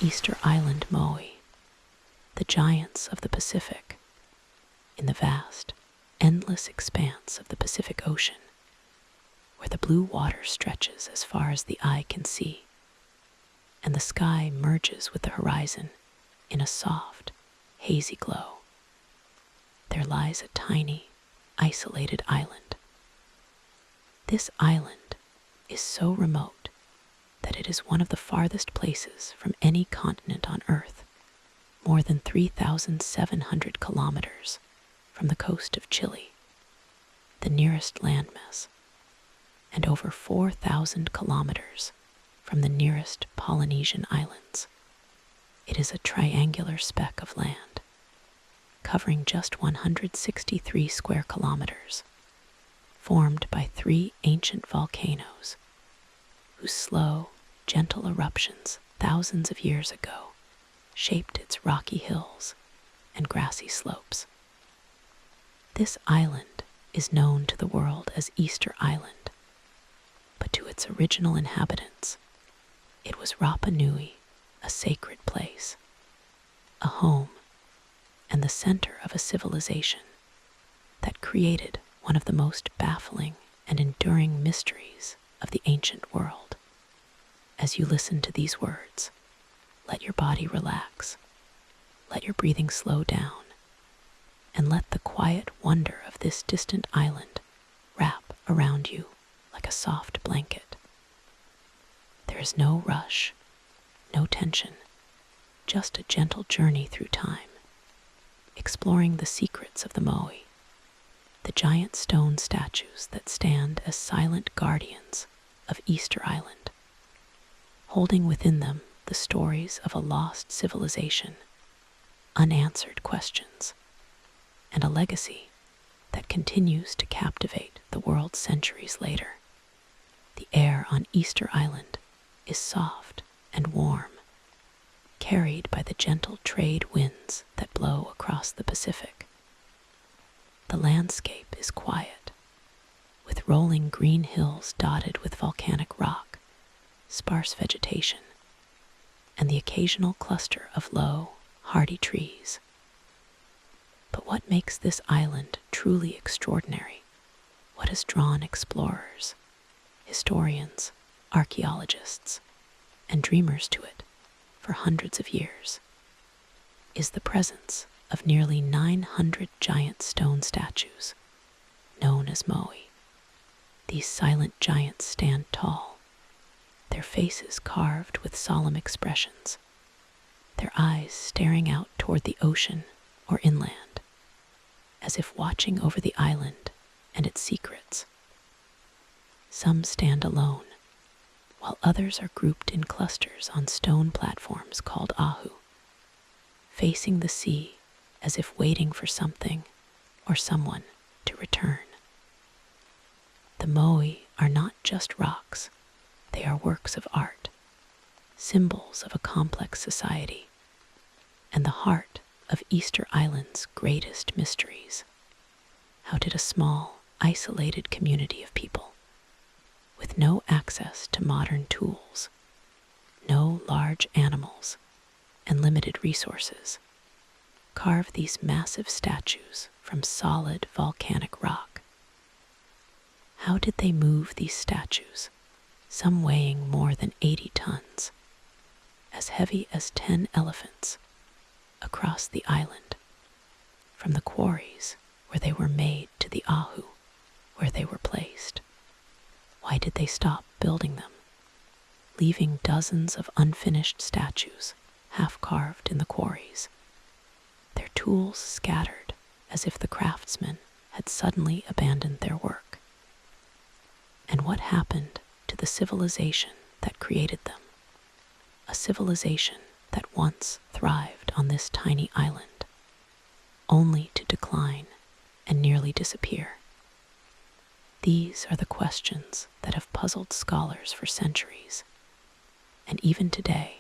Easter Island Moai, the giants of the Pacific, in the vast, endless expanse of the Pacific Ocean, where the blue water stretches as far as the eye can see, and the sky merges with the horizon in a soft, hazy glow. There lies a tiny, isolated island. This island is so remote that it is one of the farthest places from any continent on Earth, more than 3,700 kilometers from the coast of Chile, the nearest landmass, and over 4,000 kilometers from the nearest Polynesian islands. It is a triangular speck of land, covering just 163 square kilometers, formed by 3 ancient volcanoes whose slow, gentle eruptions thousands of years ago shaped its rocky hills and grassy slopes. This island is known to the world as Easter Island, but to its original inhabitants, it was Rapa Nui, a sacred place, a home, and the center of a civilization that created one of the most baffling and enduring mysteries of the ancient world. As you listen to these words, let your body relax, let your breathing slow down, and let the quiet wonder of this distant island wrap around you like a soft blanket. There is no rush, no tension, just a gentle journey through time, exploring the secrets of the Moai, the giant stone statues that stand as silent guardians of Easter Island, holding within them the stories of a lost civilization, unanswered questions, and a legacy that continues to captivate the world centuries later. The air on Easter Island is soft and warm, carried by the gentle trade winds that blow across the Pacific. The landscape is quiet, with rolling green hills dotted with volcanic rock, sparse vegetation, and the occasional cluster of low, hardy trees. But what makes this island truly extraordinary, what has drawn explorers, historians, archaeologists, and dreamers to it for hundreds of years, is the presence of nearly 900 giant stone statues, known as Moai. These silent giants stand tall, their faces carved with solemn expressions, their eyes staring out toward the ocean or inland, as if watching over the island and its secrets. Some stand alone, while others are grouped in clusters on stone platforms called ahu, facing the sea as if waiting for something or someone to return. The Moai are not just rocks, they are works of art, symbols of a complex society, and the heart of Easter Island's greatest mysteries. How did a small, isolated community of people, with no access to modern tools, no large animals, and limited resources, carve these massive statues from solid volcanic rock? How did they move these statues, some weighing more than 80 tons, as heavy as 10 elephants, across the island, from the quarries where they were made to the ahu where they were placed? Why did they stop building them, leaving dozens of unfinished statues half-carved in the quarries, their tools scattered as if the craftsmen had suddenly abandoned their work? And what happened to the civilization that created them? A civilization that once thrived on this tiny island, only to decline and nearly disappear. These are the questions that have puzzled scholars for centuries, and even today,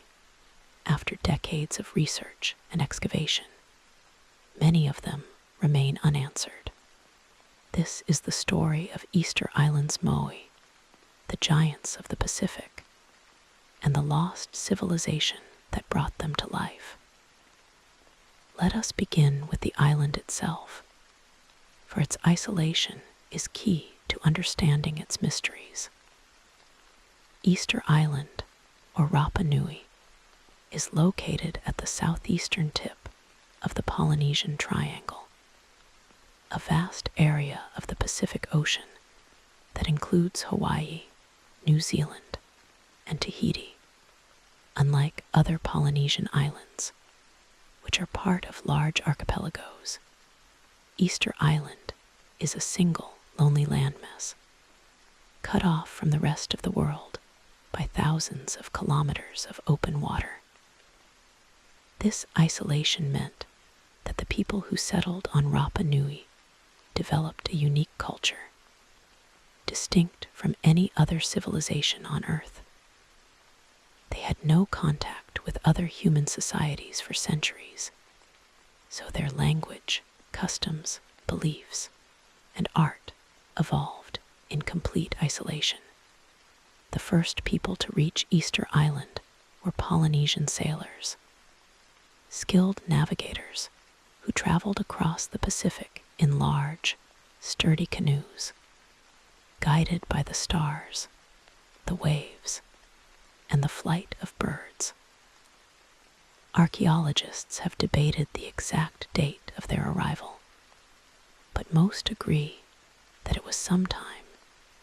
after decades of research and excavation, many of them remain unanswered. This is the story of Easter Island's Moai, the giants of the Pacific, and the lost civilization that brought them to life. Let us begin with the island itself, for its isolation is key to understanding its mysteries. Easter Island, or Rapa Nui, is located at the southeastern tip of the Polynesian Triangle, a vast area of the Pacific Ocean that includes Hawaii, New Zealand, and Tahiti. Unlike other Polynesian islands, which are part of large archipelagos, Easter Island is a single lonely landmass, cut off from the rest of the world by thousands of kilometers of open water. This isolation meant that the people who settled on Rapa Nui developed a unique culture, distinct from any other civilization on Earth. They had no contact with other human societies for centuries, so their language, customs, beliefs, and art evolved in complete isolation. The first people to reach Easter Island were Polynesian sailors, skilled navigators who traveled across the Pacific in large, sturdy canoes, guided by the stars, the waves, and the flight of birds. Archaeologists have debated the exact date of their arrival, but most agree that it was sometime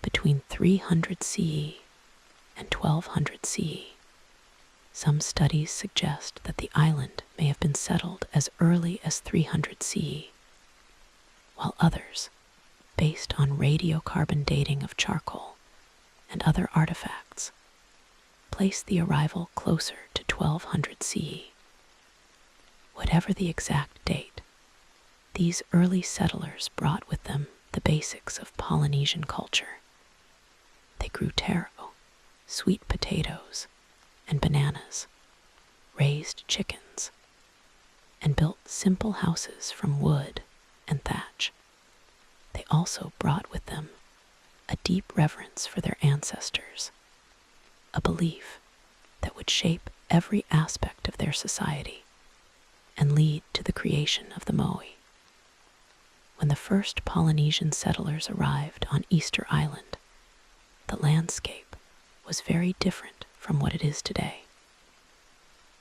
between 300 CE and 1200 CE. Some studies suggest that the island may have been settled as early as 300 CE, while others, based on radiocarbon dating of charcoal and other artifacts, place the arrival closer to 1200 CE. Whatever the exact date, these early settlers brought with them the basics of Polynesian culture. They grew taro, sweet potatoes, and bananas, raised chickens, and built simple houses from wood and thatch. They also brought with them a deep reverence for their ancestors, a belief that would shape every aspect of their society and lead to the creation of the Moai. When the first Polynesian settlers arrived on Easter Island, the landscape was very different from what it is today.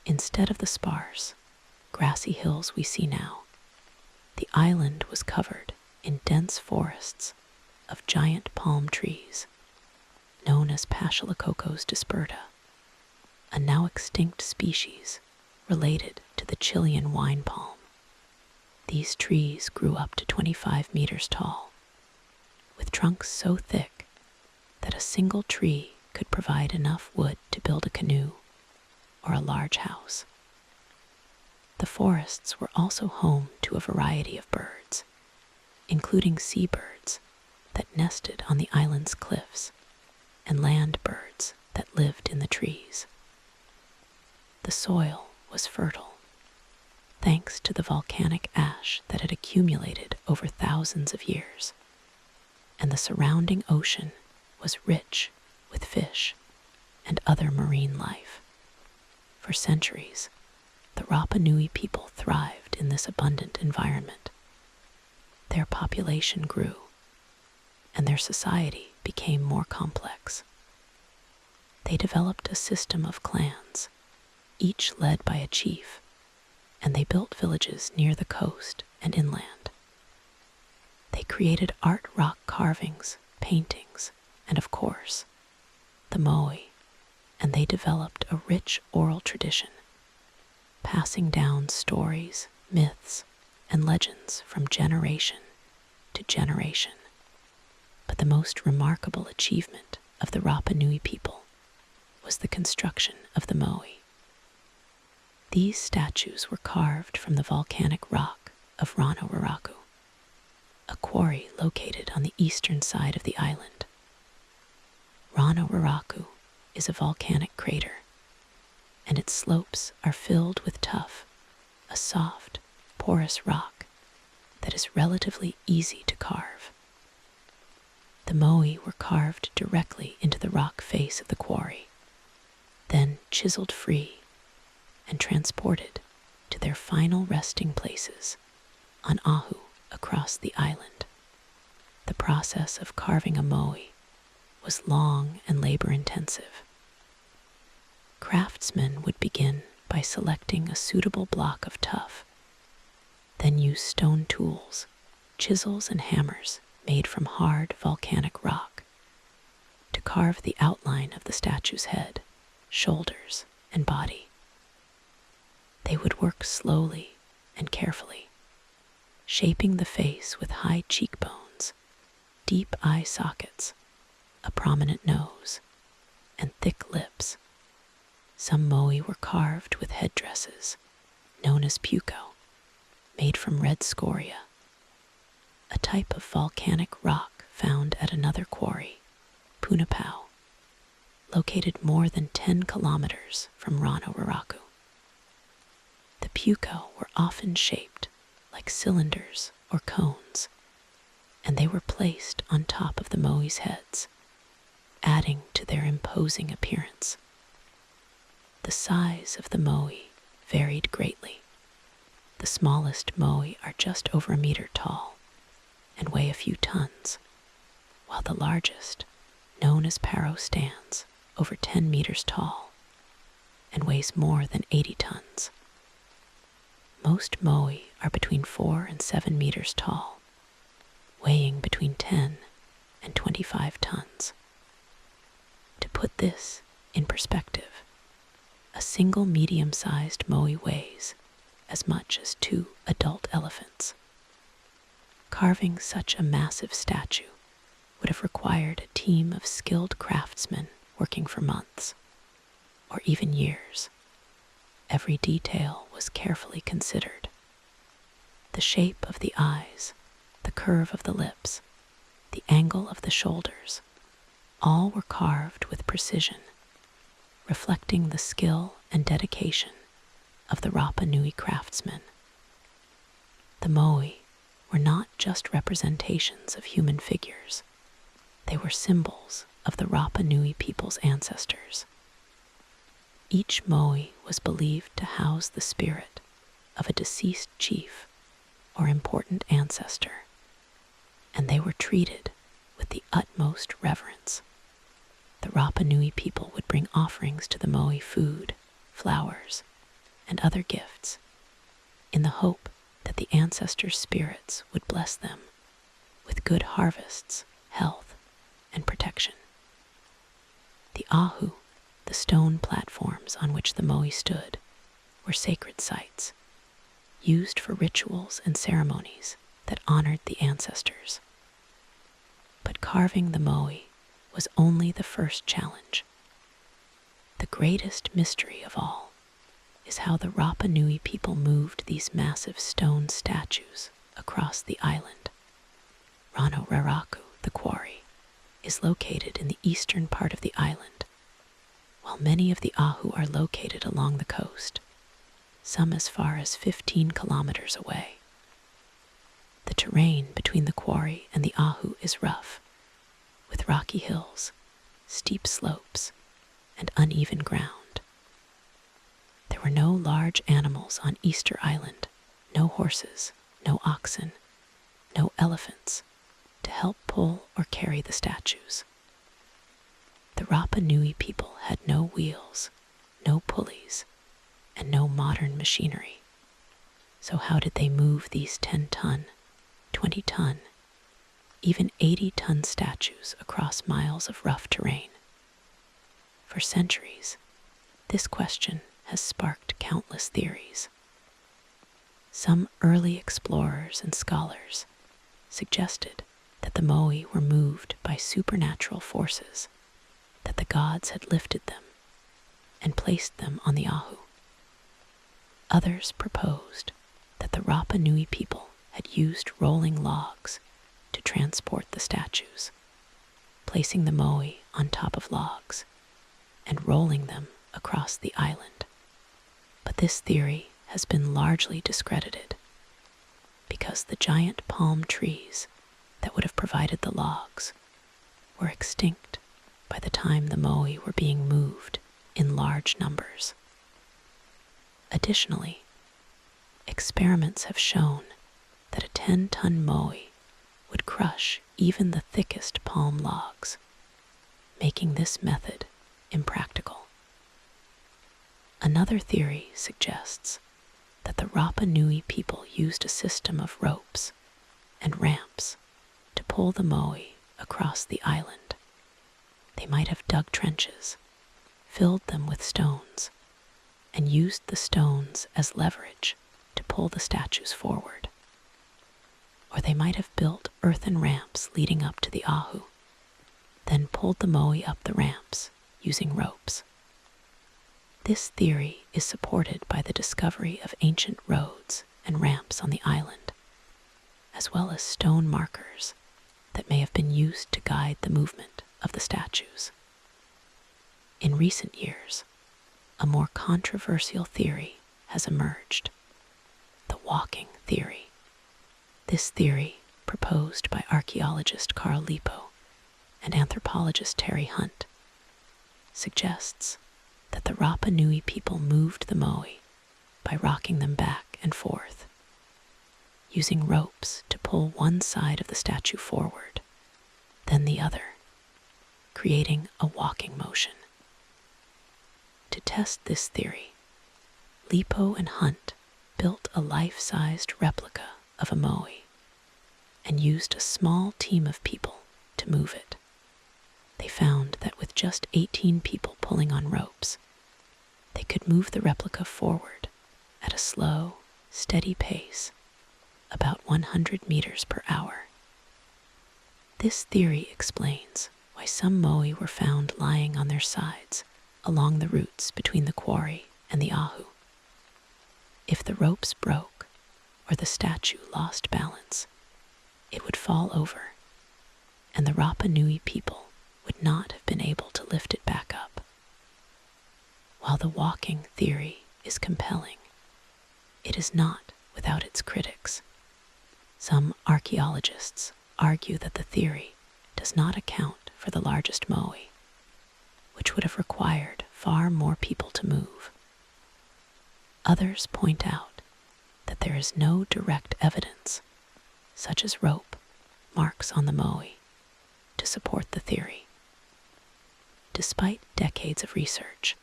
Instead of the sparse, grassy hills we see now, the island was covered in dense forests of giant palm trees, known as Pachylococos disperta, a now extinct species related to the Chilean wine palm. These trees grew up to 25 meters tall, with trunks so thick that a single tree could provide enough wood to build a canoe or a large house. The forests were also home to a variety of birds, including seabirds that nested on the island's cliffs and land birds that lived in the trees. The soil was fertile, thanks to the volcanic ash that had accumulated over thousands of years, and the surrounding ocean was rich with fish and other marine life. For centuries, the Rapa Nui people thrived in this abundant environment. Their population grew, and their society became more complex. They developed a system of clans, each led by a chief, and they built villages near the coast and inland. They created art rock carvings, paintings, and of course, the Moai, and they developed a rich oral tradition, passing down stories, myths, and legends from generation to generation. But the most remarkable achievement of the Rapa Nui people was the construction of the Moai. These statues were carved from the volcanic rock of Rano Waraku, a quarry located on the eastern side of the island. Rano Waraku is a volcanic crater, and its slopes are filled with tuff, a soft, porous rock that is relatively easy to carve. The Moai were carved directly into the rock face of the quarry, then chiseled free and transported to their final resting places on Ahu across the island. The process of carving a moai was long and labor-intensive. Craftsmen would begin by selecting a suitable block of tuff, then use stone tools, chisels and hammers made from hard volcanic rock to carve the outline of the statue's head, shoulders, and body. They would work slowly and carefully, shaping the face with high cheekbones, deep eye sockets, a prominent nose, and thick lips. Some moai were carved with headdresses, known as puko, made from red scoria, a type of volcanic rock found at another quarry, Punapau, located more than 10 kilometers from Rano-Raraku. The puko were often shaped like cylinders or cones, and they were placed on top of the moai's heads, adding to their imposing appearance. The size of the moai varied greatly. The smallest moai are just over a meter tall and weigh a few tons, while the largest, known as paro, stands over 10 meters tall and weighs more than 80 tons. Most moai are between 4 and 7 meters tall, weighing between 10 and 25 tons. To put this in perspective, a single medium-sized moai weighs as much as 2 adult elephants. Carving such a massive statue would have required a team of skilled craftsmen working for months, or even years. Every detail was carefully considered. The shape of the eyes, the curve of the lips, the angle of the shoulders, all were carved with precision, reflecting the skill and dedication of the Rapa Nui craftsmen. The moai were not just representations of human figures. They were symbols of the Rapa Nui people's ancestors. Each moai was believed to house the spirit of a deceased chief or important ancestor, and they were treated with the utmost reverence. The Rapa Nui people would bring offerings to the moai, food, flowers, and other gifts, in the hope that the ancestors' spirits would bless them with good harvests, health, and protection. The ahu, the stone platforms on which the moai stood, were sacred sites, used for rituals and ceremonies that honored the ancestors. But carving the moai was only the first challenge. The greatest mystery of all is how the Rapa Nui people moved these massive stone statues across the island. Rano-Raraku, the quarry, is located in the eastern part of the island, while many of the ahu are located along the coast, some as far as 15 kilometers away. The terrain between the quarry and the ahu is rough, with rocky hills, steep slopes, and uneven ground. There were no large animals on Easter Island, no horses, no oxen, no elephants to help pull or carry the statues. The Rapa Nui people had no wheels, no pulleys, and no modern machinery. So how did they move these 10-ton, 20-ton, even 80-ton statues across miles of rough terrain? For centuries, this question has sparked countless theories. Some early explorers and scholars suggested that the moai were moved by supernatural forces, that the gods had lifted them and placed them on the ahu. Others proposed that the Rapa Nui people had used rolling logs to transport the statues, placing the moai on top of logs and rolling them across the island. But this theory has been largely discredited because the giant palm trees that would have provided the logs were extinct by the time the moai were being moved in large numbers. Additionally, experiments have shown that a 10-ton moai would crush even the thickest palm logs, making this method impractical. Another theory suggests that the Rapa Nui people used a system of ropes and ramps to pull the moai across the island. They might have dug trenches, filled them with stones, and used the stones as leverage to pull the statues forward. Or they might have built earthen ramps leading up to the ahu, then pulled the moai up the ramps using ropes. This theory is supported by the discovery of ancient roads and ramps on the island, as well as stone markers that may have been used to guide the movement of the statues. In recent years, a more controversial theory has emerged, the walking theory. This theory, proposed by archaeologist Carl Lipo and anthropologist Terry Hunt, suggests that the Rapa Nui people moved the moai by rocking them back and forth, using ropes to pull one side of the statue forward, then the other, creating a walking motion. To test this theory, Lipo and Hunt built a life-sized replica of a moai and used a small team of people to move it. They found that with just 18 people pulling on ropes, they could move the replica forward at a slow, steady pace, about 100 meters per hour. This theory explains why some moai were found lying on their sides along the routes between the quarry and the ahu. If the ropes broke or the statue lost balance, it would fall over, and the Rapa Nui people would not have been able to lift it back up. While the walking theory is compelling, it is not without its critics. Some archaeologists argue that the theory does not account for the largest moai, which would have required far more people to move. Others point out that there is no direct evidence, such as rope marks on the moai, to support the theory. Despite decades of research,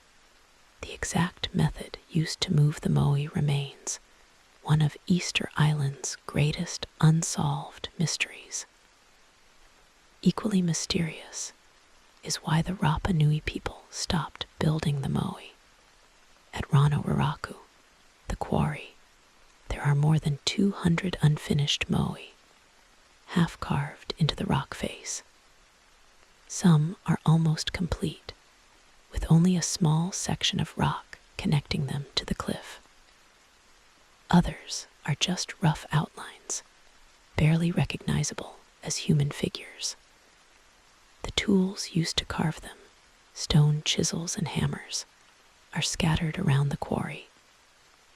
the exact method used to move the moai remains one of Easter Island's greatest unsolved mysteries. Equally mysterious is why the Rapa Nui people stopped building the moai. At Rano-Raraku, the quarry, there are more than 200 unfinished moai, half carved into the rock face. Some are almost complete, with only a small section of rock connecting them to the cliff. Others are just rough outlines, barely recognizable as human figures. The tools used to carve them, stone chisels and hammers, are scattered around the quarry,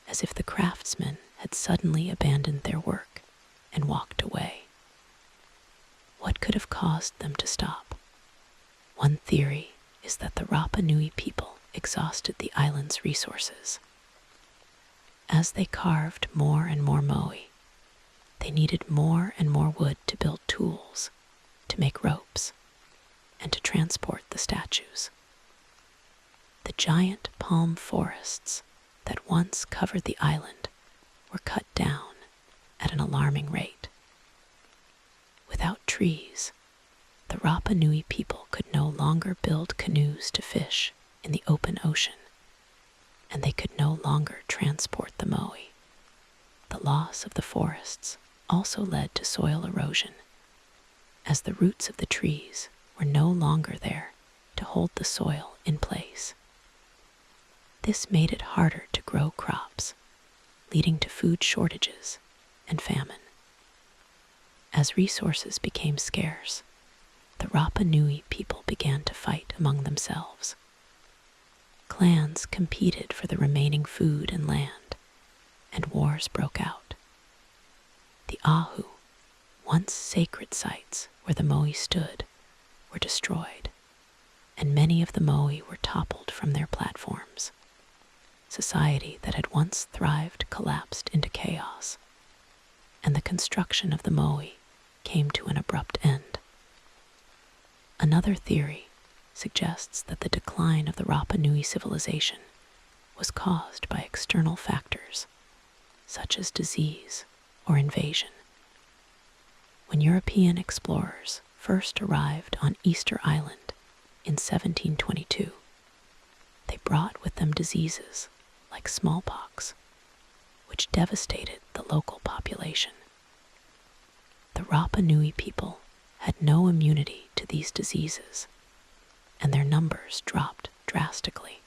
as if the craftsmen had suddenly abandoned their work and walked away. What could have caused them to stop? One theory is that the Rapa Nui people exhausted the island's resources. As they carved more and more moai, they needed more and more wood to build tools, to make ropes, and to transport the statues. The giant palm forests that once covered the island were cut down at an alarming rate. Without trees, the Rapa Nui people could no longer build canoes to fish in the open ocean, and they could no longer transport the moai. The loss of the forests also led to soil erosion, as the roots of the trees were no longer there to hold the soil in place. This made it harder to grow crops, leading to food shortages and famine. As resources became scarce, the Rapa Nui people began to fight among themselves. Clans competed for the remaining food and land, and wars broke out. The ahu, once sacred sites where the moai stood, were destroyed, and many of the moai were toppled from their platforms. society that had once thrived collapsed into chaos, and the construction of the Moai came to an abrupt end. Another theory suggests that the decline of the Rapa Nui civilization was caused by external factors, such as disease or invasion. When European explorers first arrived on Easter Island in 1722, they brought with them diseases like smallpox, which devastated the local population. The Rapa Nui people had no immunity to these diseases, and their numbers dropped drastically.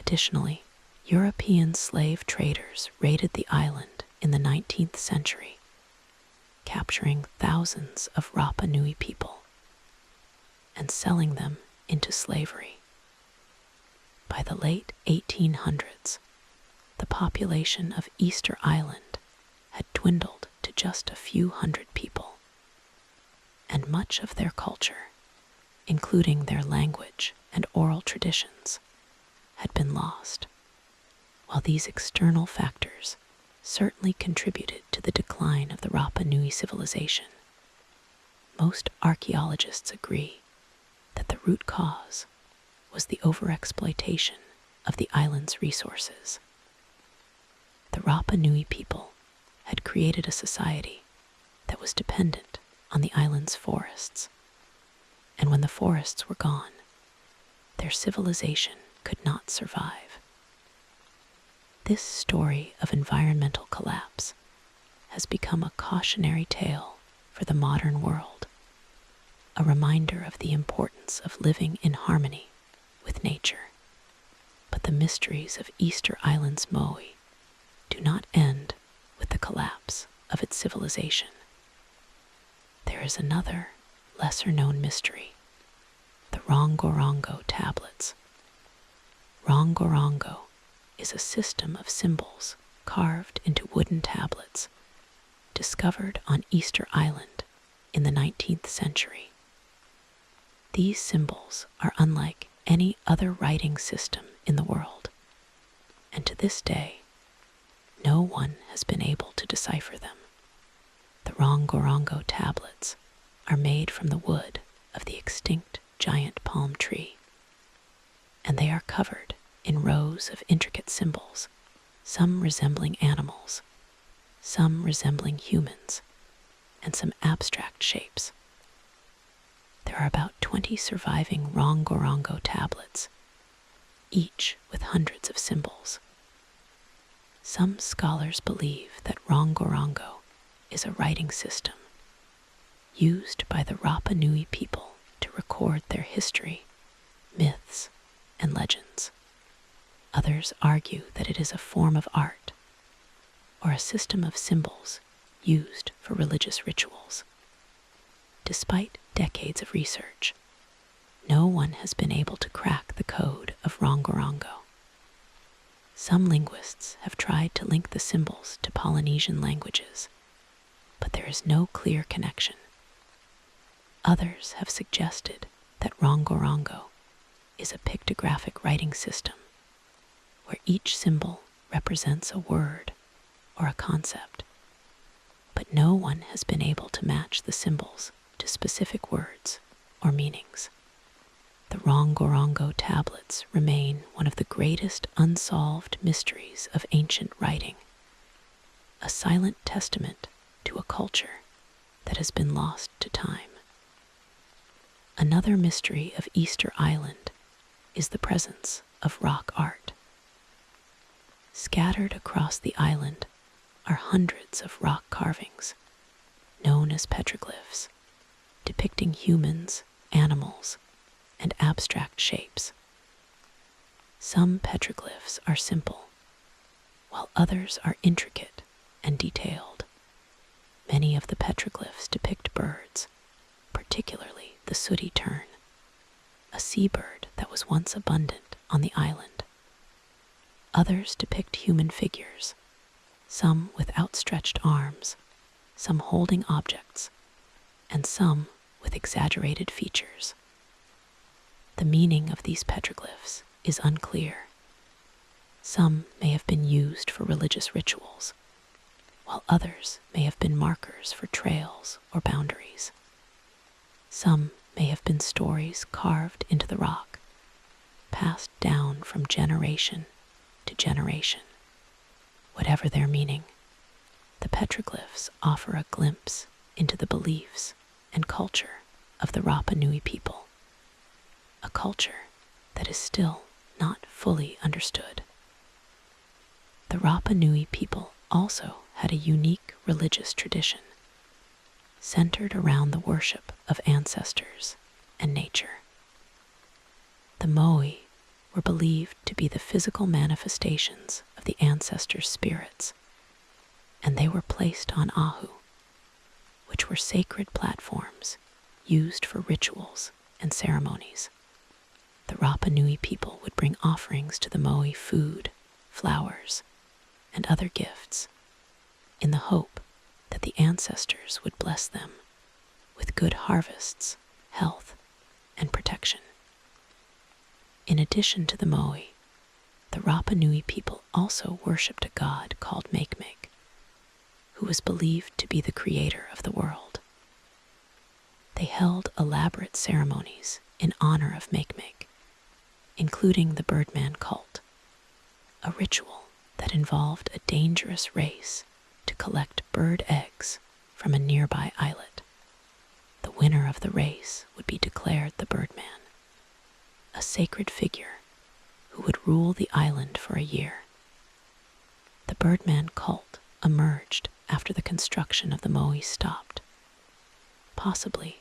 Additionally, European slave traders raided the island in the 19th century, capturing thousands of Rapa Nui people and selling them into slavery. By the late 1800s, the population of Easter Island had dwindled to just a few hundred people, and much of their culture, including their language and oral traditions, had been lost. While these external factors certainly contributed to the decline of the Rapa Nui civilization, most archaeologists agree that the root cause was the overexploitation of the island's resources. The Rapa Nui people had created a society that was dependent on the island's forests, and when the forests were gone, their civilization could not survive. This story of environmental collapse has become a cautionary tale for the modern world, a reminder of the importance of living in harmony with nature. But the mysteries of Easter Island's Moai do not end with the collapse of its civilization. There is another, lesser-known mystery, the Rongorongo tablets. Rongorongo is a system of symbols carved into wooden tablets discovered on Easter Island in the 19th century. These symbols are unlike any other writing system in the world, and to this day, no one has been able to decipher them. The Rongorongo tablets are made from the wood of the extinct giant palm tree, and they are covered in rows of intricate symbols, some resembling animals, some resembling humans, and some abstract shapes. There are about 20 surviving Rongorongo tablets, each with hundreds of symbols. Some scholars believe that Rongorongo is a writing system used by the Rapa Nui people to record their history, myths, and legends. Others argue that it is a form of art or a system of symbols used for religious rituals. Despite decades of research, no one has been able to crack the code of Rongorongo. Some linguists have tried to link the symbols to Polynesian languages, but there is no clear connection. Others have suggested that Rongorongo is a pictographic writing system, where each symbol represents a word or a concept, but no one has been able to match the symbols to specific words or meanings. The Rongorongo tablets remain one of the greatest unsolved mysteries of ancient writing, a silent testament to a culture that has been lost to time. Another mystery of Easter Island is the presence of rock art. Scattered across the island are hundreds of rock carvings, known as petroglyphs, depicting humans, animals, and abstract shapes. Some petroglyphs are simple, while others are intricate and detailed. Many of the petroglyphs depict birds, particularly the sooty tern, a seabird that was once abundant on the island. Others depict human figures, some with outstretched arms, some holding objects, and some with exaggerated features. The meaning of these petroglyphs is unclear. Some may have been used for religious rituals, while others may have been markers for trails or boundaries. Some may have been stories carved into the rock, passed down from generation to generation. Whatever their meaning, the petroglyphs offer a glimpse into the beliefs and culture of the Rapa Nui people, a culture that is still not fully understood. The Rapa Nui people also had a unique religious tradition, centered around the worship of ancestors and nature. The Moai were believed to be the physical manifestations of the ancestors' spirits, and they were placed on Ahu, which were sacred platforms used for rituals and ceremonies. The Rapa Nui people would bring offerings to the Moai food, flowers, and other gifts, in the hope that the ancestors would bless them with good harvests, health, and protection. In addition to the Moai, the Rapa Nui people also worshipped a god called Makemake, who was believed to be the creator of the world. They held elaborate ceremonies in honor of Makemake, including the Birdman cult, a ritual that involved a dangerous race to collect bird eggs from a nearby islet. The winner of the race would be declared the Birdman, a sacred figure who would rule the island for a year. The Birdman cult emerged after the construction of the Moai stopped, possibly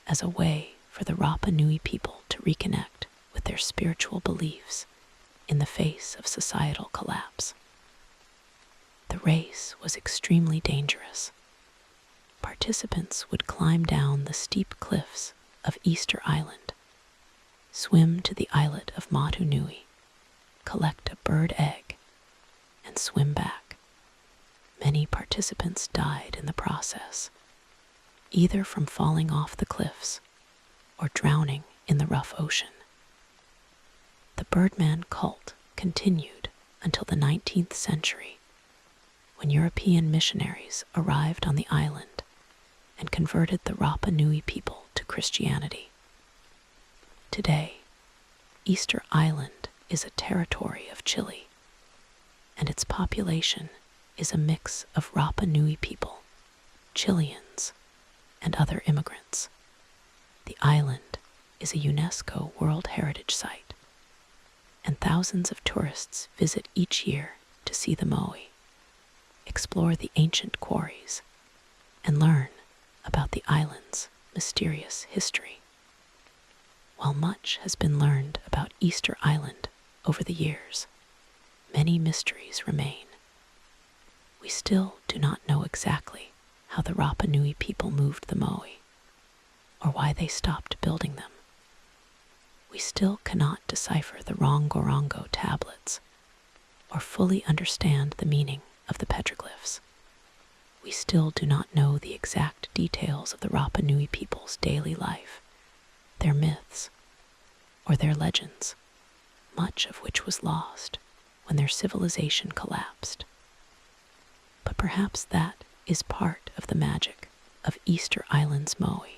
as a way for the Rapa Nui people to reconnect with their spiritual beliefs in the face of societal collapse. The race was extremely dangerous. Participants would climb down the steep cliffs of Easter Island, swim to the islet of Matu Nui, collect a bird egg, and swim back. Many participants died in the process, either from falling off the cliffs or drowning in the rough ocean. The Birdman cult continued until the 19th century, when European missionaries arrived on the island and converted the Rapa Nui people to Christianity. Today, Easter Island is a territory of Chile, and its population is a mix of Rapa Nui people, Chileans, and other immigrants. The island is a UNESCO World Heritage Site, and thousands of tourists visit each year to see the Moai, explore the ancient quarries, and learn about the island's mysterious history. While much has been learned about Easter Island over the years, many mysteries remain. We still do not know exactly how the Rapa Nui people moved the Moai, or why they stopped building them. We still cannot decipher the Rongorongo tablets, or fully understand the meaning of the petroglyphs. We still do not know the exact details of the Rapa Nui people's daily life, their myths, or their legends, much of which was lost when their civilization collapsed. But perhaps that is part of the magic of Easter Island's Moai.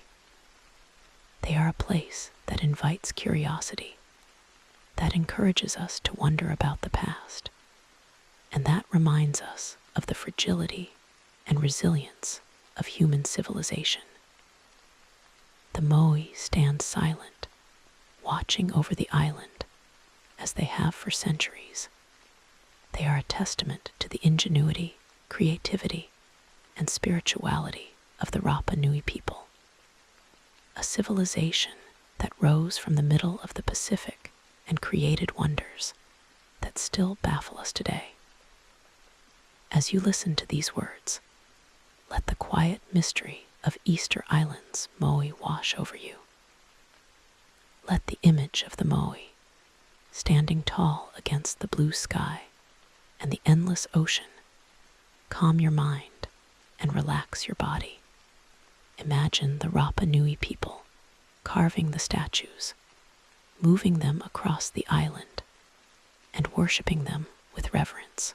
They are a place that invites curiosity, that encourages us to wonder about the past, and that reminds us of the fragility and resilience of human civilization. The Moai stand silent, watching over the island, as they have for centuries. They are a testament to the ingenuity, creativity, and spirituality of the Rapa Nui people, a civilization that rose from the middle of the Pacific and created wonders that still baffle us today. As you listen to these words, let the quiet mystery of Easter Island's Moai wash over you. Let the image of the Moai, standing tall against the blue sky and the endless ocean, calm your mind and relax your body. Imagine the Rapa Nui people carving the statues, moving them across the island, and worshipping them with reverence.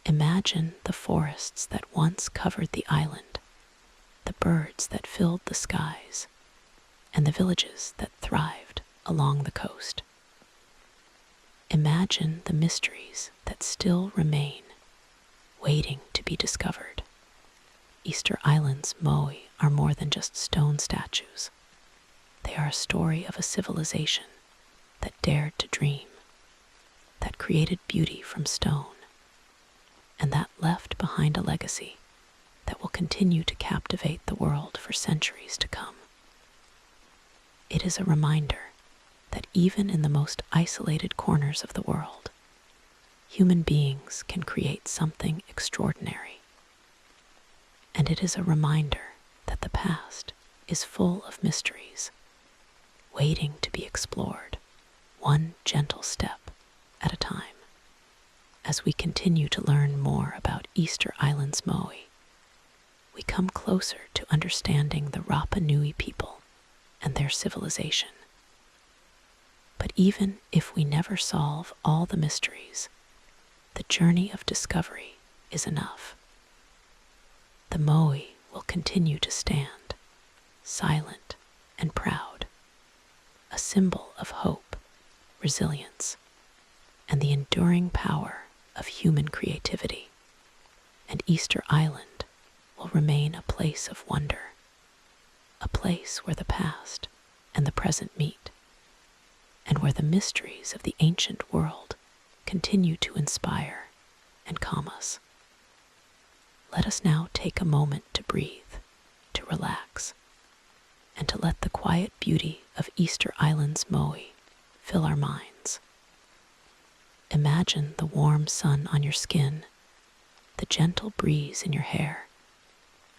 Imagine the forests that once covered the island, the birds that filled the skies, and the villages that thrived along the coast. Imagine the mysteries that still remain, waiting to be discovered. Easter Island's Moai are more than just stone statues. They are a story of a civilization that dared to dream, that created beauty from stone, and that left behind a legacy that will continue to captivate the world for centuries to come. It is a reminder that even in the most isolated corners of the world, human beings can create something extraordinary. And it is a reminder that the past is full of mysteries, waiting to be explored, one gentle step at a time. As we continue to learn more about Easter Island's Moai, we come closer to understanding the Rapa Nui people and their civilization. But even if we never solve all the mysteries, the journey of discovery is enough. The Moai will continue to stand, silent and proud, a symbol of hope, resilience, and the enduring power of human creativity. And Easter Island will remain a place of wonder, a place where the past and the present meet, and where the mysteries of the ancient world continue to inspire and calm us. Let us now take a moment to breathe, to relax, and to let the quiet beauty of Easter Island's Moai fill our minds. Imagine the warm sun on your skin, the gentle breeze in your hair,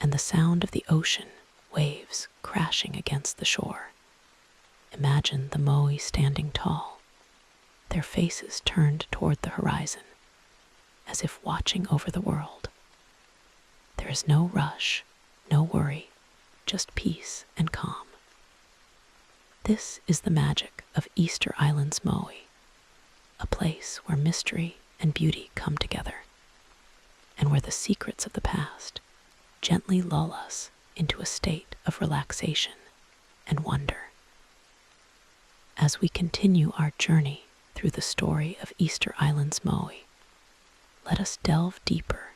and the sound of the ocean waves crashing against the shore. Imagine the Moai standing tall, their faces turned toward the horizon, as if watching over the world. There is no rush, no worry, just peace and calm. This is the magic of Easter Island's Moai, a place where mystery and beauty come together, and where the secrets of the past gently lull us into a state of relaxation and wonder. As we continue our journey through the story of Easter Island's Moai, let us delve deeper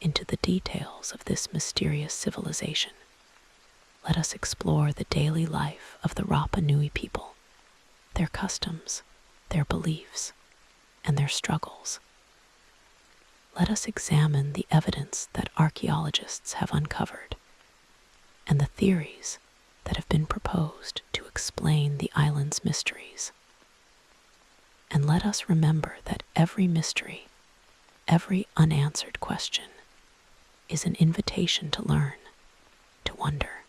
into the details of this mysterious civilization. Let us explore the daily life of the Rapa Nui people, their customs, their beliefs, and their struggles. Let us examine the evidence that archaeologists have uncovered and the theories that have been proposed to explain the island's mysteries. And let us remember that every mystery, every unanswered question, is an invitation to learn, to wonder,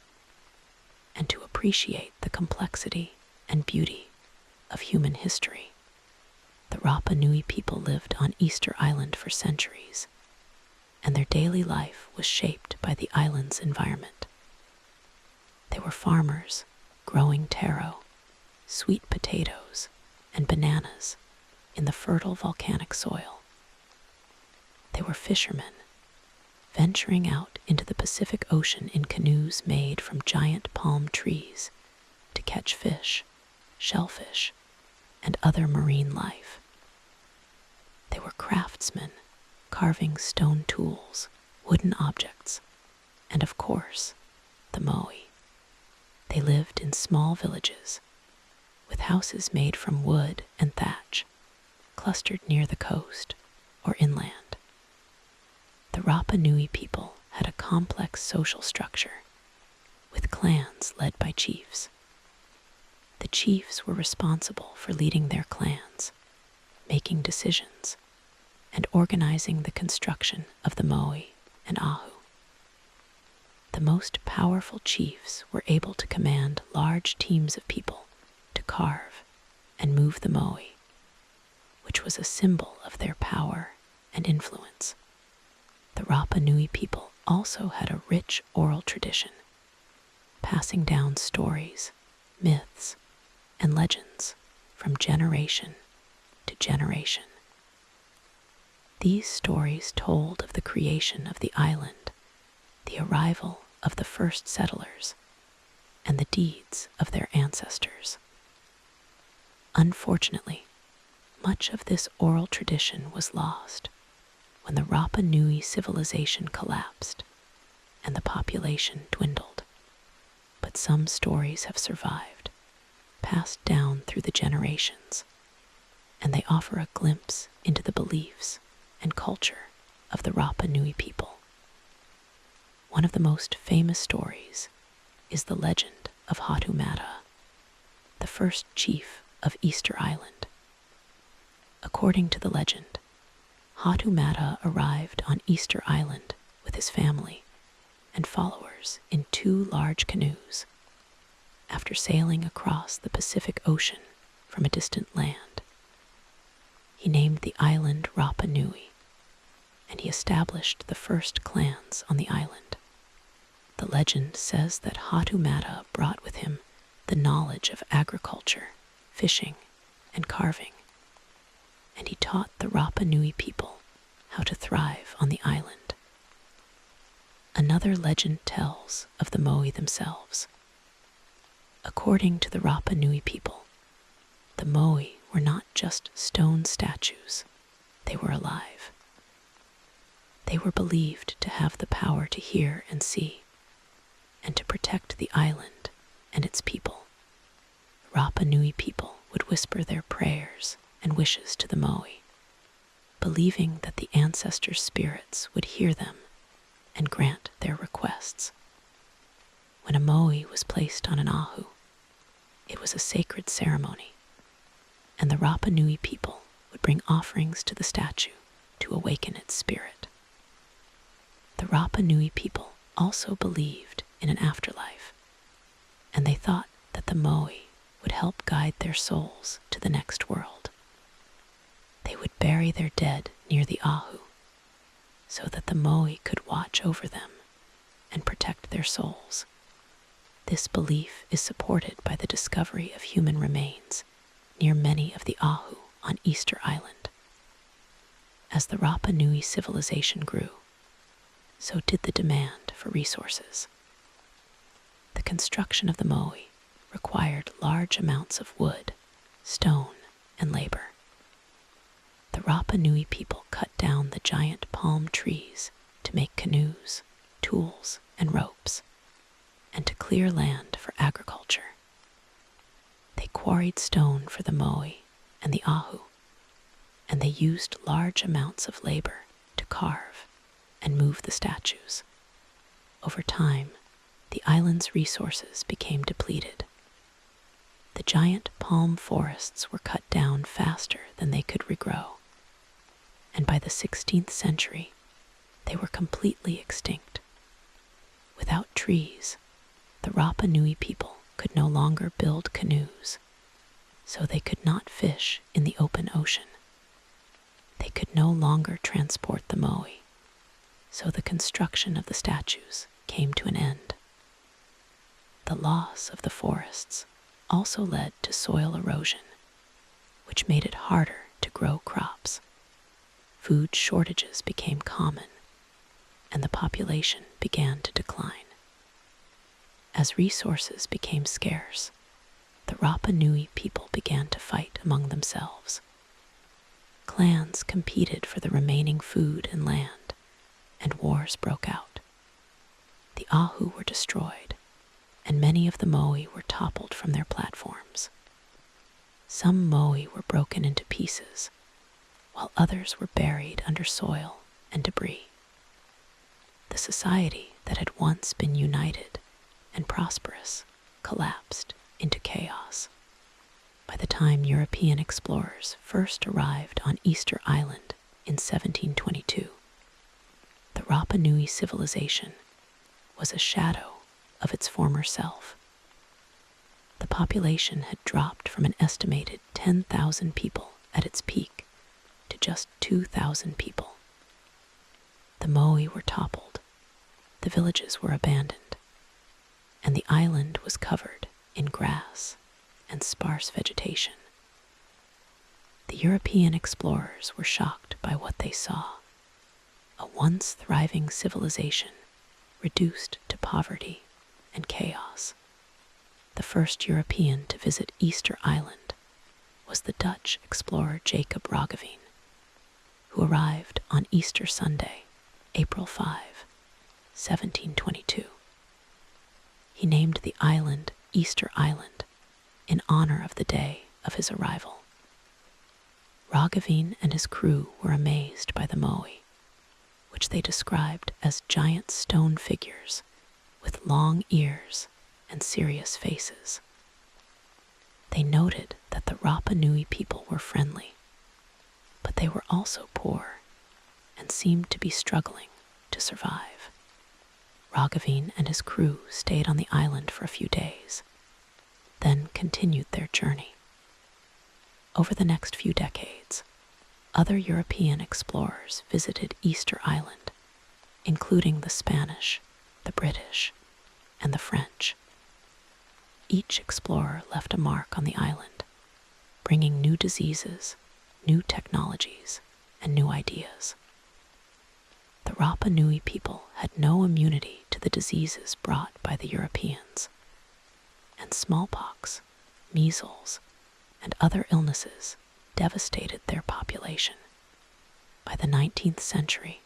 and to appreciate the complexity and beauty of human history. The Rapa Nui people lived on Easter Island for centuries, and their daily life was shaped by the island's environment. They were farmers, growing taro, sweet potatoes, and bananas in the fertile volcanic soil. They were fishermen, venturing out into the Pacific Ocean in canoes made from giant palm trees to catch fish, shellfish, and other marine life. They were craftsmen, carving stone tools, wooden objects, and of course, the Moai. They lived in small villages, with houses made from wood and thatch, clustered near the coast or inland. The Rapa Nui people had a complex social structure, with clans led by chiefs. The chiefs were responsible for leading their clans, making decisions, and organizing the construction of the Moai and Ahu. The most powerful chiefs were able to command large teams of people to carve and move the Moai, which was a symbol of their power and influence. The Rapa Nui people also had a rich oral tradition, passing down stories, myths, and legends from generation to generation. These stories told of the creation of the island, the arrival of the first settlers, and the deeds of their ancestors. Unfortunately, much of this oral tradition was lost when the Rapa Nui civilization collapsed and the population dwindled. But some stories have survived, passed down through the generations, and they offer a glimpse into the beliefs and culture of the Rapa Nui people. One of the most famous stories is the legend of Hatumata, the first chief of Easter Island. According to the legend, Hatumata arrived on Easter Island with his family and followers in 2 large canoes. After sailing across the Pacific Ocean from a distant land, he named the island Rapa Nui, and he established the first clans on the island. The legend says that Hatumata brought with him the knowledge of agriculture, fishing, and carving, and he taught the Rapa Nui people how to thrive on the island. Another legend tells of the Moai themselves. According to the Rapa Nui people, the Moai were not just stone statues, they were alive. They were believed to have the power to hear and see, and to protect the island and its people. Rapa Nui people would whisper their prayers and wishes to the Moai, believing that the ancestors' spirits would hear them and grant their requests. When a Moai was placed on an ahu, it was a sacred ceremony, and the Rapa Nui people would bring offerings to the statue to awaken its spirit. The Rapa Nui people also believed in an afterlife, and they thought that the Moai would help guide their souls to the next world. They would bury their dead near the ahu so that the Moai could watch over them and protect their souls. This belief is supported by the discovery of human remains near many of the ahu on Easter Island. As the Rapa Nui civilization grew, so did the demand for resources. The construction of the Moai required large amounts of wood, stone, and labor. The Rapa Nui people cut down the giant palm trees to make canoes, tools, and ropes, and to clear land for agriculture. They quarried stone for the Moai and the ahu, and they used large amounts of labor to carve and move the statues. Over time, the island's resources became depleted. The giant palm forests were cut down faster than they could regrow, and by the 16th century, they were completely extinct. Without trees, the Rapa Nui people could no longer build canoes, so they could not fish in the open ocean. They could no longer transport the Moai, so the construction of the statues came to an end. The loss of the forests also led to soil erosion, which made it harder to grow crops. Food shortages became common, and the population began to decline. As resources became scarce, the Rapa Nui people began to fight among themselves. Clans competed for the remaining food and land, and wars broke out. The ahu were destroyed, and many of the Moai were toppled from their platforms. Some Moai were broken into pieces, while others were buried under soil and debris. The society that had once been united and prosperous collapsed into chaos. By the time European explorers first arrived on Easter Island in 1722, the Rapa Nui civilization was a shadow of its former self. The population had dropped from an estimated 10,000 people at its peak to just 2,000 people. The Moai were toppled, the villages were abandoned, and the island was covered in grass and sparse vegetation. The European explorers were shocked by what they saw: a once thriving civilization reduced to poverty and chaos. The first European to visit Easter Island was the Dutch explorer Jacob Roggeveen, who arrived on Easter Sunday, April 5, 1722. He named the island Easter Island in honor of the day of his arrival. Roggeveen and his crew were amazed by the Moai, which they described as giant stone figures with long ears and serious faces. They noted that the Rapa Nui people were friendly, but they were also poor and seemed to be struggling to survive. Roggeveen and his crew stayed on the island for a few days, then continued their journey. Over the next few decades, other European explorers visited Easter Island, including the Spanish, the British, and the French. Each explorer left a mark on the island, bringing new diseases, new technologies, and new ideas. The Rapa Nui people had no immunity to the diseases brought by the Europeans, and smallpox, measles, and other illnesses devastated their population. By the 19th century,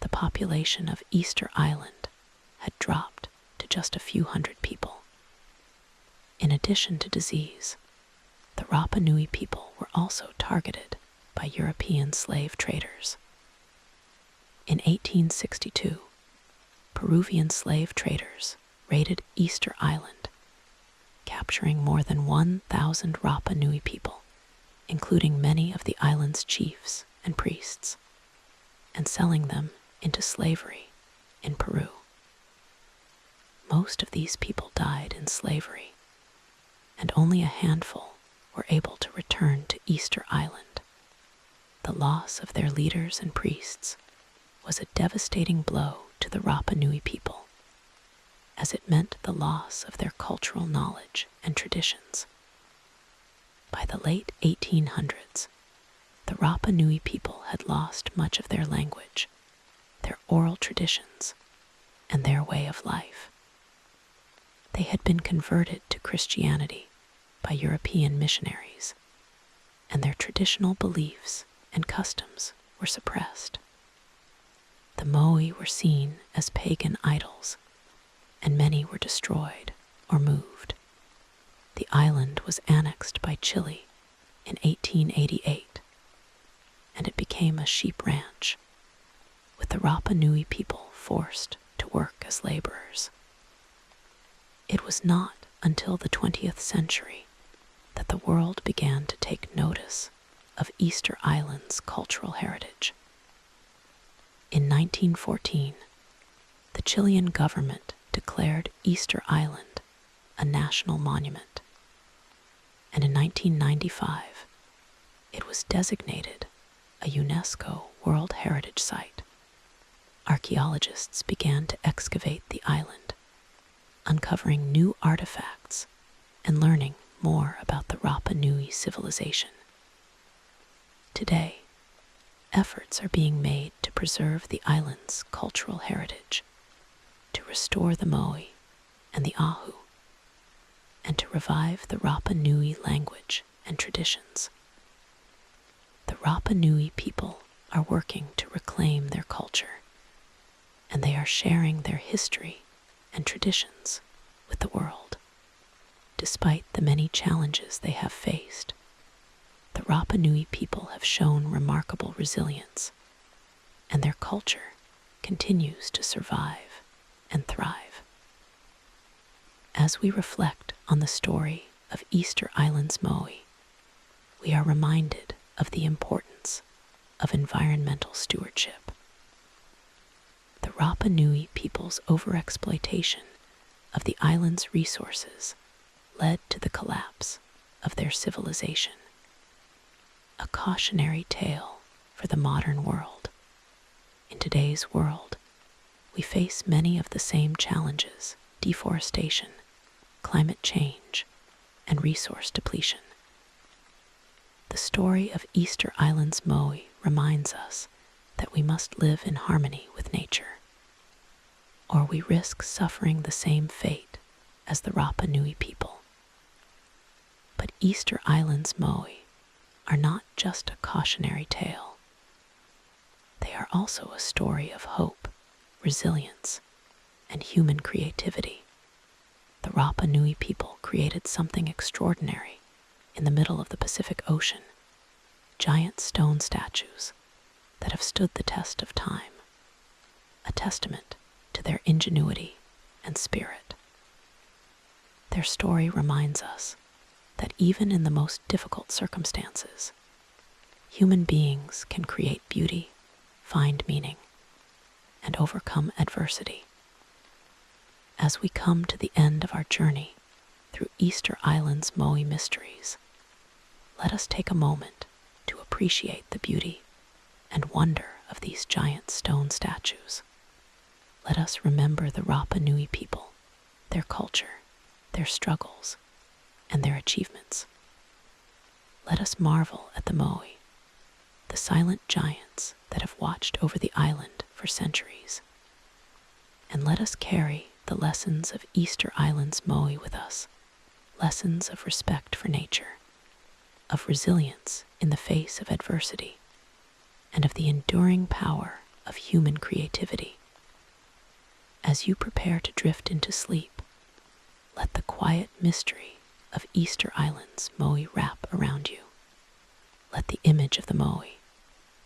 the population of Easter Island had dropped to just a few hundred people. In addition to disease, the Rapa Nui people were also targeted by European slave traders. In 1862, Peruvian slave traders raided Easter Island, capturing more than 1,000 Rapa Nui people, including many of the island's chiefs and priests, and selling them into slavery in Peru. Most of these people died in slavery, and only a handful were able to return to Easter Island. The loss of their leaders and priests was a devastating blow to the Rapa Nui people, as it meant the loss of their cultural knowledge and traditions. By the late 1800s, the Rapa Nui people had lost much of their language, their oral traditions, and their way of life. They had been converted to Christianity by European missionaries, and their traditional beliefs and customs were suppressed. The Moai were seen as pagan idols, and many were destroyed or moved. The island was annexed by Chile in 1888, and it became a sheep ranch, with the Rapa Nui people forced to work as laborers. It was not until the 20th century that the world began to take notice of Easter Island's cultural heritage. In 1914, the Chilean government declared Easter Island a national monument, and in 1995, it was designated a UNESCO World Heritage Site. Archaeologists began to excavate the island, uncovering new artifacts and learning more about the Rapa Nui civilization. Today, efforts are being made to preserve the island's cultural heritage, to restore the Moai and the Ahu, and to revive the Rapa Nui language and traditions. The Rapa Nui people are working to reclaim their culture, and they are sharing their history and traditions with the world. Despite the many challenges they have faced, the Rapa Nui people have shown remarkable resilience, and their culture continues to survive and thrive. As we reflect on the story of Easter Island's Moai, we are reminded of the importance of environmental stewardship. The Rapa Nui people's overexploitation of the island's resources led to the collapse of their civilization, a cautionary tale for the modern world. In today's world, we face many of the same challenges: deforestation, climate change, and resource depletion. The story of Easter Island's Moai reminds us that we must live in harmony with nature, or we risk suffering the same fate as the Rapa Nui people. But Easter Island's Moai are not just a cautionary tale. They are also a story of hope, resilience, and human creativity. The Rapa Nui people created something extraordinary in the middle of the Pacific Ocean, giant stone statues that have stood the test of time, a testament to their ingenuity and spirit. Their story reminds us that even in the most difficult circumstances, human beings can create beauty, find meaning, and overcome adversity. As we come to the end of our journey through Easter Island's Moai mysteries, let us take a moment to appreciate the beauty and wonder of these giant stone statues. Let us remember the Rapa Nui people, their culture, their struggles, and their achievements. Let us marvel at the Moai, the silent giants that have watched over the island for centuries. And let us carry the lessons of Easter Island's Moai with us, lessons of respect for nature, of resilience in the face of adversity, and of the enduring power of human creativity. As you prepare to drift into sleep, let the quiet mystery of Easter Island's Moai wrap around you. Let the image of the Moai,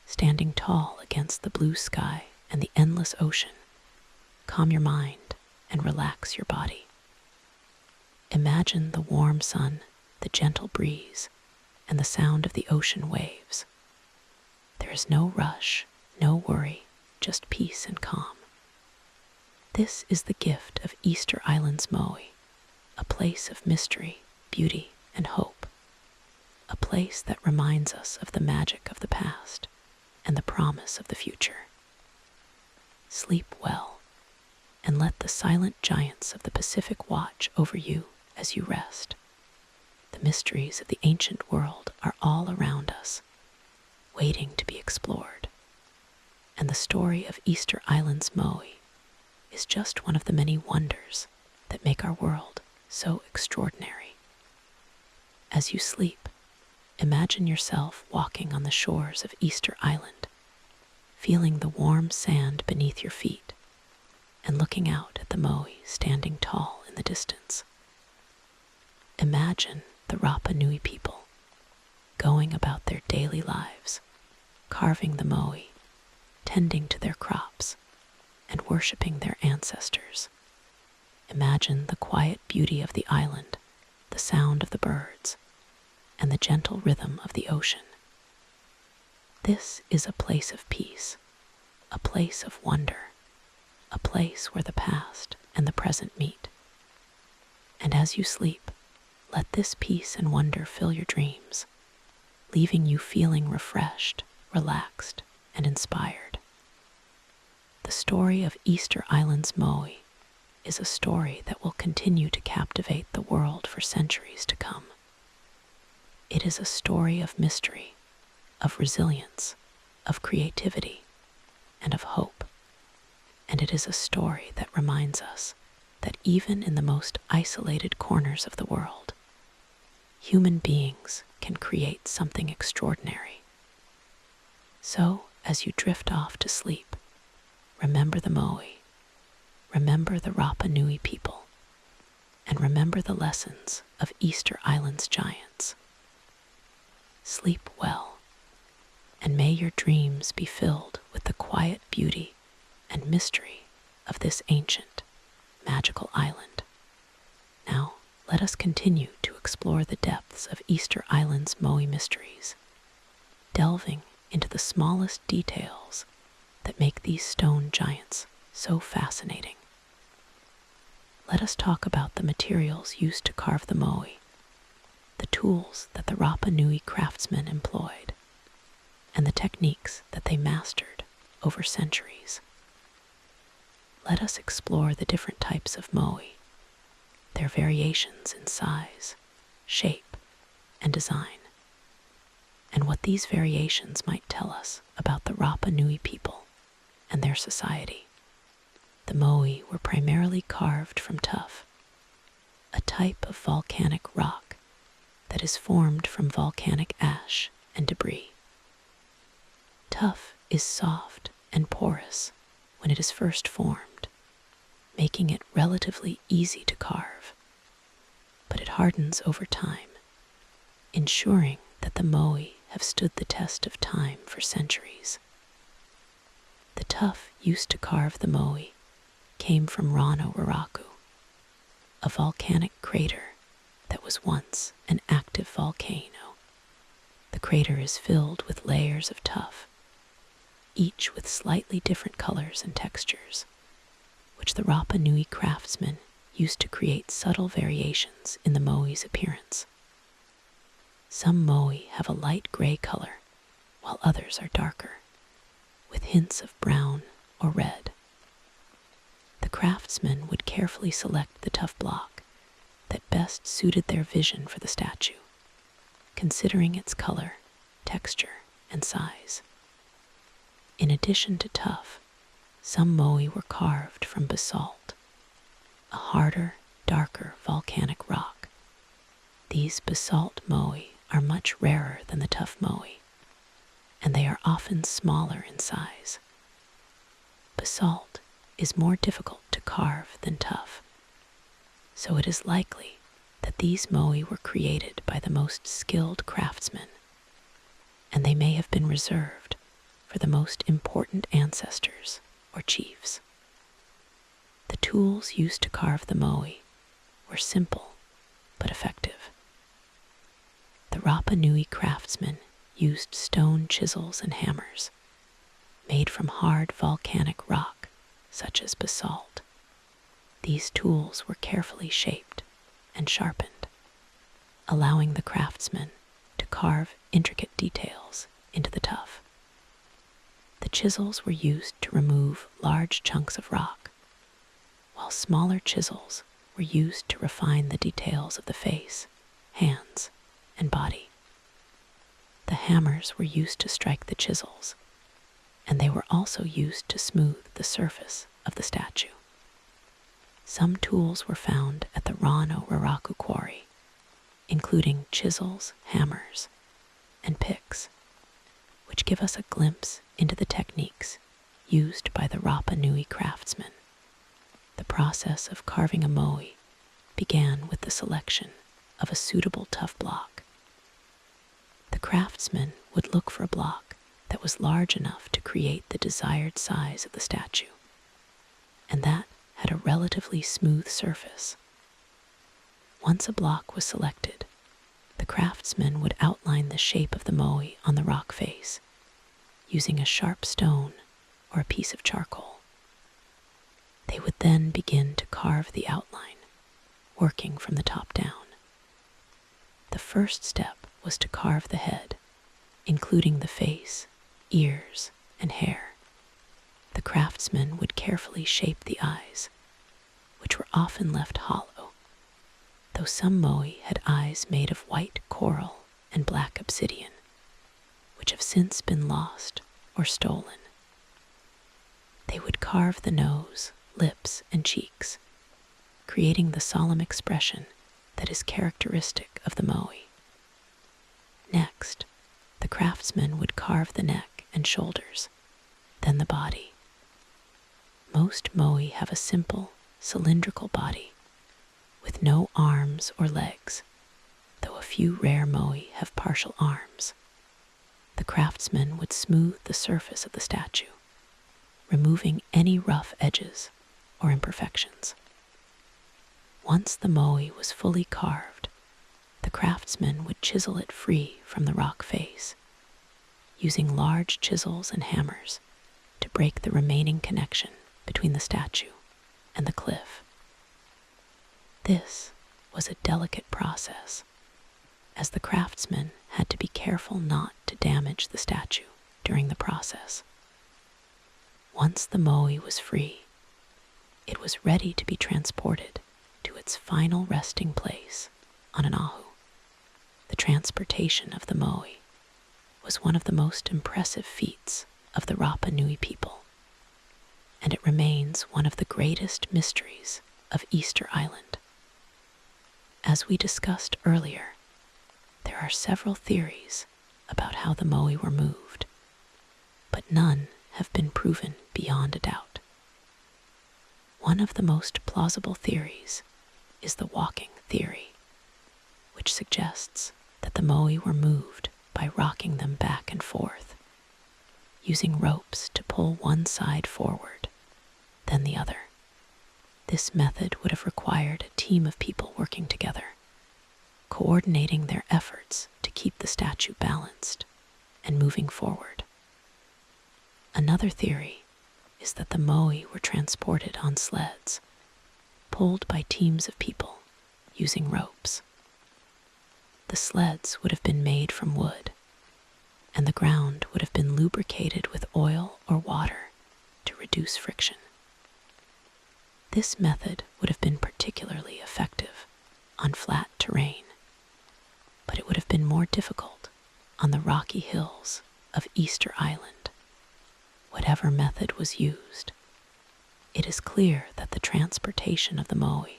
standing tall against the blue sky and the endless ocean, calm your mind and relax your body. Imagine the warm sun, the gentle breeze, and the sound of the ocean waves. There is no rush, no worry, just peace and calm. This is the gift of Easter Island's Moai, a place of mystery, beauty, and hope, a place that reminds us of the magic of the past and the promise of the future. Sleep well, and let the silent giants of the Pacific watch over you as you rest. The mysteries of the ancient world are all around us, waiting to be explored. And the story of Easter Island's Moai is just one of the many wonders that make our world so extraordinary. As you sleep, imagine yourself walking on the shores of Easter Island, feeling the warm sand beneath your feet and looking out at the Moai standing tall in the distance. Imagine the Rapa Nui people going about their daily lives, carving the Moai, tending to their crops, and worshiping their ancestors. Imagine the quiet beauty of the island, the sound of the birds, and the gentle rhythm of the ocean. This is a place of peace, a place of wonder, a place where the past and the present meet. And as you sleep, let this peace and wonder fill your dreams, leaving you feeling refreshed, relaxed, and inspired. The story of Easter Island's Moai is a story that will continue to captivate the world for centuries to come. It is a story of mystery, of resilience, of creativity, and of hope. And it is a story that reminds us that even in the most isolated corners of the world, human beings can create something extraordinary. So, as you drift off to sleep, remember the Moai, remember the Rapa Nui people, and remember the lessons of Easter Island's giants. Sleep well, and may your dreams be filled with the quiet beauty and mystery of this ancient, magical island. Now, let us continue to explore the depths of Easter Island's Moai mysteries, delving into the smallest details that make these stone giants so fascinating. Let us talk about the materials used to carve the Moai, the tools that the Rapa Nui craftsmen employed, and the techniques that they mastered over centuries. Let us explore the different types of Moai, their variations in size, shape, and design. and what these variations might tell us about the Rapa Nui people and their society. The Moai were primarily carved from tuff, a type of volcanic rock that is formed from volcanic ash and debris. Tuff is soft and porous when it is first formed, making it relatively easy to carve, but it hardens over time, ensuring that the Moai have stood the test of time for centuries. The tuff used to carve the Moai came from Rano Waraku, a volcanic crater that was once an active volcano. The crater is filled with layers of tuff, each with slightly different colors and textures, which the Rapa Nui craftsmen used to create subtle variations in the Moai's appearance. Some Moai have a light gray color, while others are darker, with hints of brown or red. The craftsmen would carefully select the tuff block that best suited their vision for the statue, considering its color, texture, and size. In addition to tuff, some Moai were carved from basalt, a harder, darker volcanic rock. These basalt Moai are much rarer than the tuff Moai, and they are often smaller in size. Basalt is more difficult to carve than tuff, so it is likely that these Moai were created by the most skilled craftsmen, and they may have been reserved for the most important ancestors or chiefs. The tools used to carve the Moai were simple but effective. The Rapa Nui craftsmen used stone chisels and hammers made from hard volcanic rock such as basalt. These tools were carefully shaped and sharpened, allowing the craftsmen to carve intricate details into the tuff. The chisels were used to remove large chunks of rock, while smaller chisels were used to refine the details of the face, hands, and body. The hammers were used to strike the chisels, and they were also used to smooth the surface of the statue. Some tools were found at the Rano Waraku quarry, including chisels, hammers, and picks, which give us a glimpse into the techniques used by the Rapa Nui craftsmen. The process of carving a Moai began with the selection of a suitable tuff block. The craftsman would look for a block that was large enough to create the desired size of the statue, and that had a relatively smooth surface. Once a block was selected, the craftsman would outline the shape of the Moai on the rock face, using a sharp stone or a piece of charcoal. They would then begin to carve the outline, working from the top down. The first step was to carve the head, including the face, ears, and hair. The craftsman would carefully shape the eyes, which were often left hollow, though some Moai had eyes made of white coral and black obsidian, which have since been lost or stolen. They would carve the nose, lips, and cheeks, creating the solemn expression that is characteristic of the Moai. Next, the craftsman would carve the neck and shoulders, then the body. Most Moai have a simple, cylindrical body, with no arms or legs, though a few rare Moai have partial arms. The craftsman would smooth the surface of the statue, removing any rough edges or imperfections. Once the Moai was fully carved, the craftsman would chisel it free from the rock face, using large chisels and hammers to break the remaining connection between the statue and the cliff. This was a delicate process, as the craftsman had to be careful not to damage the statue during the process. Once the Moai was free, it was ready to be transported to its final resting place on an ahu. The transportation of the Moai was one of the most impressive feats of the Rapa Nui people, and it remains one of the greatest mysteries of Easter Island. As we discussed earlier, there are several theories about how the Moai were moved, but none have been proven beyond a doubt. One of the most plausible theories is the walking theory, which suggests that the Moai were moved by rocking them back and forth, using ropes to pull one side forward, then the other. This method would have required a team of people working together, coordinating their efforts to keep the statue balanced and moving forward. Another theory is that the Moai were transported on sleds, pulled by teams of people using ropes. The sleds would have been made from wood, and the ground would have been lubricated with oil or water to reduce friction. This method would have been particularly effective on flat terrain, but it would have been more difficult on the rocky hills of Easter Island. Whatever method was used, it is clear that the transportation of the Moai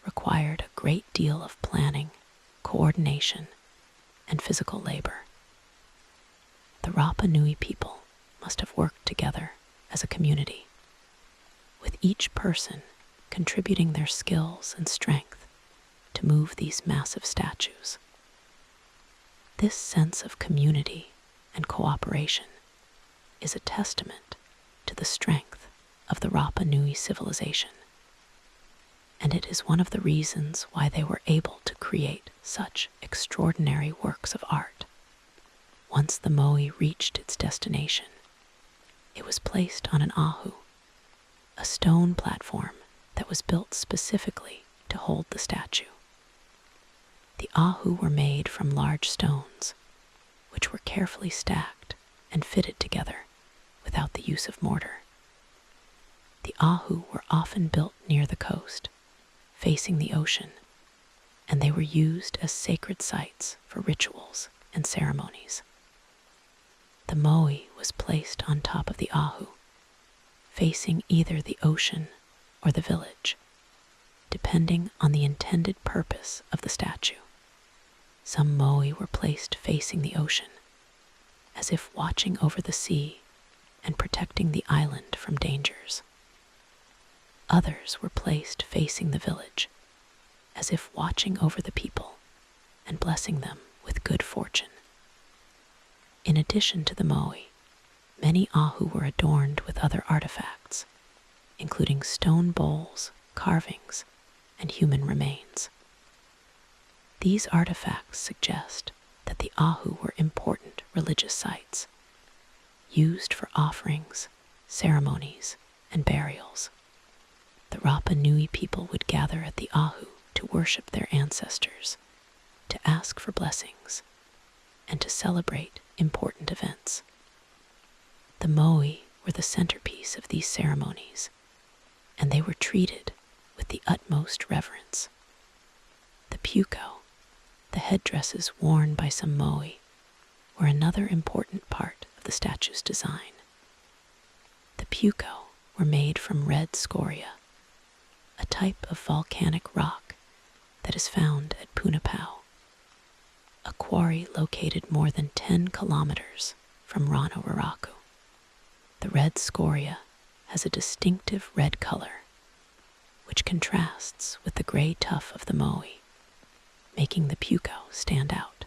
required a great deal of planning, coordination, and physical labor. The Rapa Nui people must have worked together as a community, with each person contributing their skills and strength to move these massive statues. This sense of community and cooperation is a testament to the strength of the Rapa Nui civilization, and it is one of the reasons why they were able to create such extraordinary works of art. Once the Moai reached its destination, it was placed on an ahu, a stone platform that was built specifically to hold the statue. The ahu were made from large stones, which were carefully stacked and fitted together without the use of mortar. The ahu were often built near the coast, facing the ocean, and they were used as sacred sites for rituals and ceremonies. The Moai was placed on top of the ahu, facing either the ocean or the village, depending on the intended purpose of the statue. Some Moai were placed facing the ocean, as if watching over the sea and protecting the island from dangers. Others were placed facing the village, as if watching over the people and blessing them with good fortune. In addition to the Moai, many ahu were adorned with other artifacts, including stone bowls, carvings, and human remains. These artifacts suggest that the ahu were important religious sites, used for offerings, ceremonies, and burials. The Rapa Nui people would gather at the ahu to worship their ancestors, to ask for blessings, and to celebrate important events. The Moai were the centerpiece of these ceremonies, and they were treated with the utmost reverence. The puko, the headdresses worn by some Moai, were another important part of the statue's design. The puko were made from red scoria, a type of volcanic rock that is found at Punapau, a quarry located more than 10 kilometers from Ranawaraku. The red scoria has a distinctive red color, which contrasts with the gray tuff of the Moai, making the puko stand out.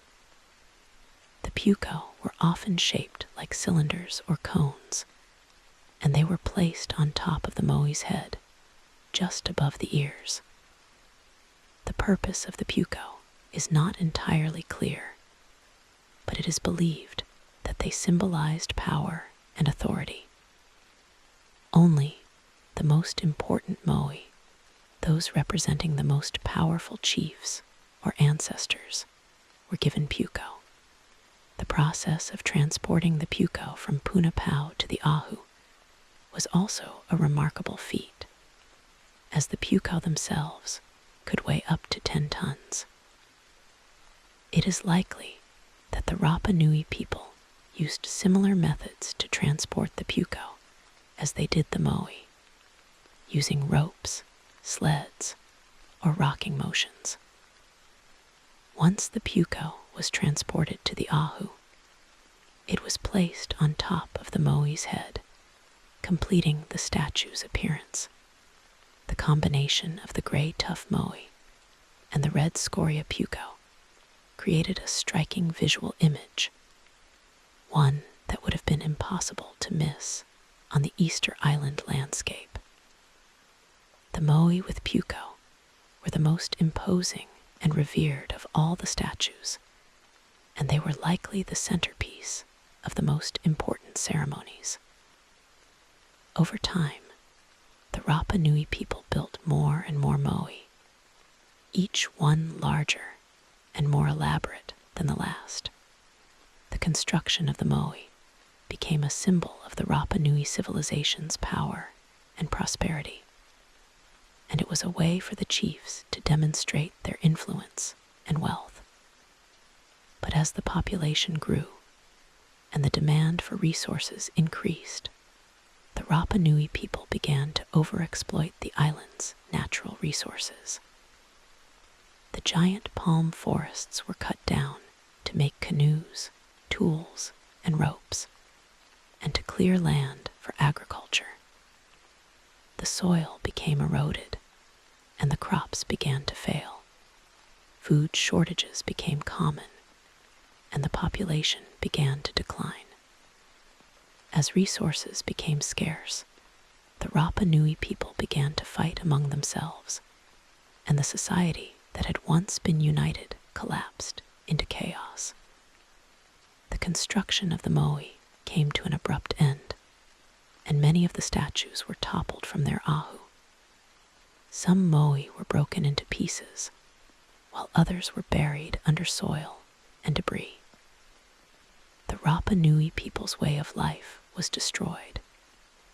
The puko were often shaped like cylinders or cones, and they were placed on top of the Moai's head, just above the ears. The purpose of the puko is not entirely clear, but it is believed that they symbolized power and authority. Only the most important Moai, those representing the most powerful chiefs or ancestors, were given puko. The process of transporting the puko from Punapau to the ahu was also a remarkable feat, as the puko themselves could weigh up to 10 tons. It is likely that the Rapa Nui people used similar methods to transport the puko as they did the moai, using ropes, sleds, or rocking motions. Once the puko was transported to the ahu, it was placed on top of the moai's head, completing the statue's appearance. The combination of the gray tough moai and the red scoria puko created a striking visual image, one that would have been impossible to miss on the Easter Island landscape. The moai with puko were the most imposing and revered of all the statues, and they were likely the centerpiece of the most important ceremonies. Over time, the Rapa Nui people built more and more moai, each one larger and more elaborate than the last. The construction of the moai became a symbol of the Rapa Nui civilization's power and prosperity, and it was a way for the chiefs to demonstrate their influence and wealth. But as the population grew and the demand for resources increased, the Rapa Nui people began to overexploit the island's natural resources. The giant palm forests were cut down to make canoes, tools, and ropes, and to clear land for agriculture. The soil became eroded, and the crops began to fail. Food shortages became common, and the population began to decline. As resources became scarce, the Rapa Nui people began to fight among themselves, and the society that had once been united collapsed into chaos. The construction of the moai came to an abrupt end, and many of the statues were toppled from their ahu. Some moai were broken into pieces, while others were buried under soil and debris. The Rapa Nui people's way of life was destroyed,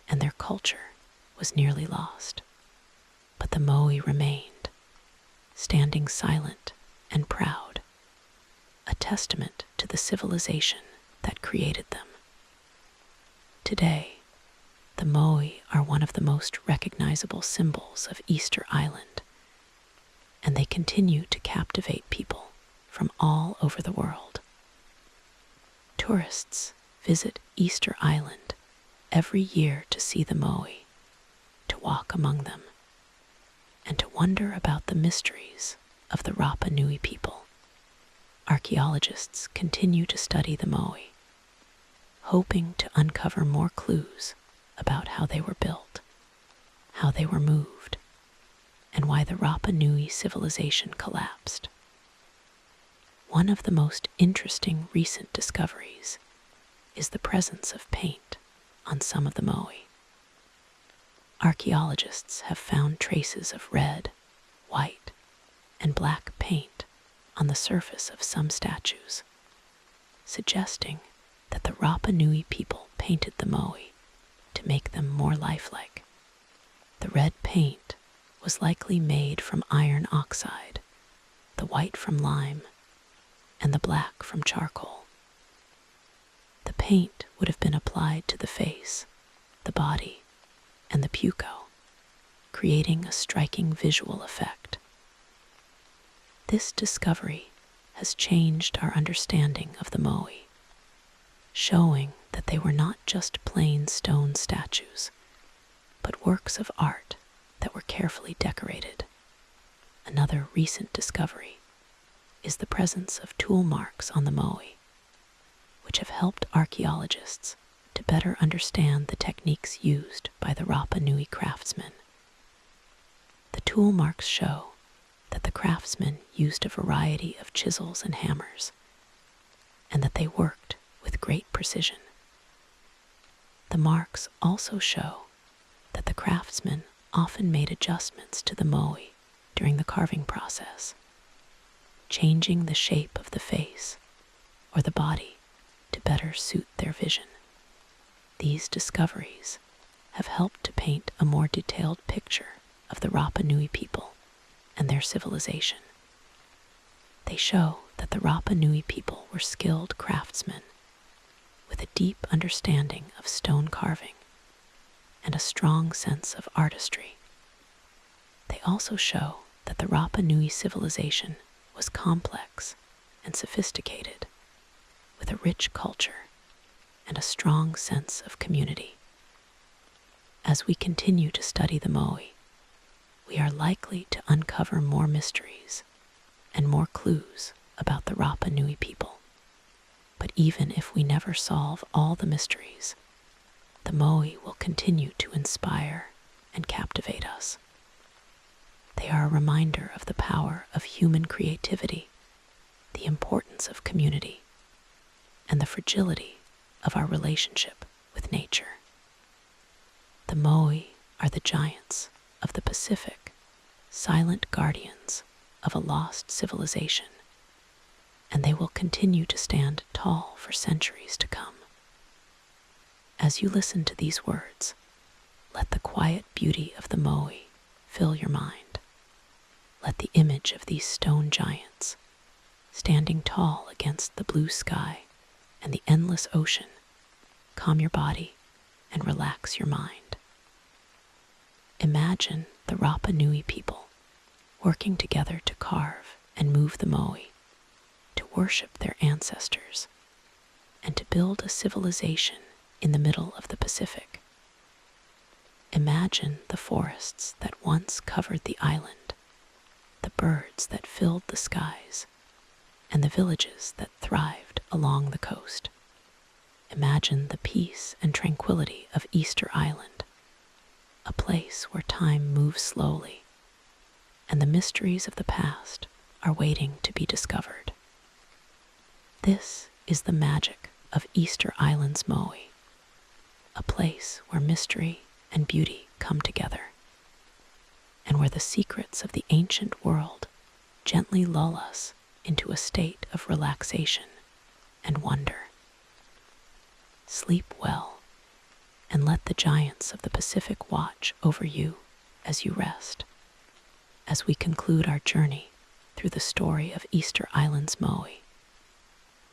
and their culture was nearly lost. But the moai remained, standing silent and proud, a testament to the civilization that created them. Today, the moai are one of the most recognizable symbols of Easter Island, and they continue to captivate people from all over the world. Tourists visit Easter Island every year to see the moai, to walk among them, and to wonder about the mysteries of the Rapa Nui people. Archaeologists continue to study the moai, hoping to uncover more clues about how they were built, how they were moved, and why the Rapa Nui civilization collapsed. One of the most interesting recent discoveries is the presence of paint on some of the moai. Archaeologists have found traces of red, white, and black paint on the surface of some statues, suggesting that the Rapa Nui people painted the moai to make them more lifelike. The red paint was likely made from iron oxide, the white from lime, and the black from charcoal. The paint would have been applied to the face, the body, and the puko, creating a striking visual effect. This discovery has changed our understanding of the moai, showing that they were not just plain stone statues, but works of art that were carefully decorated. Another recent discovery is the presence of tool marks on the moai, which have helped archaeologists to better understand the techniques used by the Rapa Nui craftsmen. The tool marks show that the craftsmen used a variety of chisels and hammers, and that they worked with great precision. The marks also show that the craftsmen often made adjustments to the moai during the carving process, changing the shape of the face or the body to better suit their vision. These discoveries have helped to paint a more detailed picture of the Rapa Nui people and their civilization. They show that the Rapa Nui people were skilled craftsmen, with a deep understanding of stone carving and a strong sense of artistry. They also show that the Rapa Nui civilization was complex and sophisticated, with a rich culture and a strong sense of community. As we continue to study the Moai, we are likely to uncover more mysteries and more clues about the Rapa Nui people. But even if we never solve all the mysteries, the Moai will continue to inspire and captivate us. They are a reminder of the power of human creativity, the importance of community, and the fragility of our relationship with nature. The Moai are the giants of the Pacific, silent guardians of a lost civilization, and they will continue to stand tall for centuries to come. As you listen to these words, let the quiet beauty of the Moai fill your mind. Let the image of these stone giants, standing tall against the blue sky and the endless ocean, calm your body and relax your mind. Imagine the Rapa Nui people working together to carve and move the Moai, to worship their ancestors, and to build a civilization in the middle of the Pacific. Imagine the forests that once covered the island, the birds that filled the skies, and the villages that thrived along the coast. Imagine the peace and tranquility of Easter Island, a place where time moves slowly, and the mysteries of the past are waiting to be discovered. This is the magic of Easter Island's Moai, a place where mystery and beauty come together, and where the secrets of the ancient world gently lull us into a state of relaxation and wonder. Sleep well, and let the giants of the Pacific watch over you as you rest. As we conclude our journey through the story of Easter Island's Moai,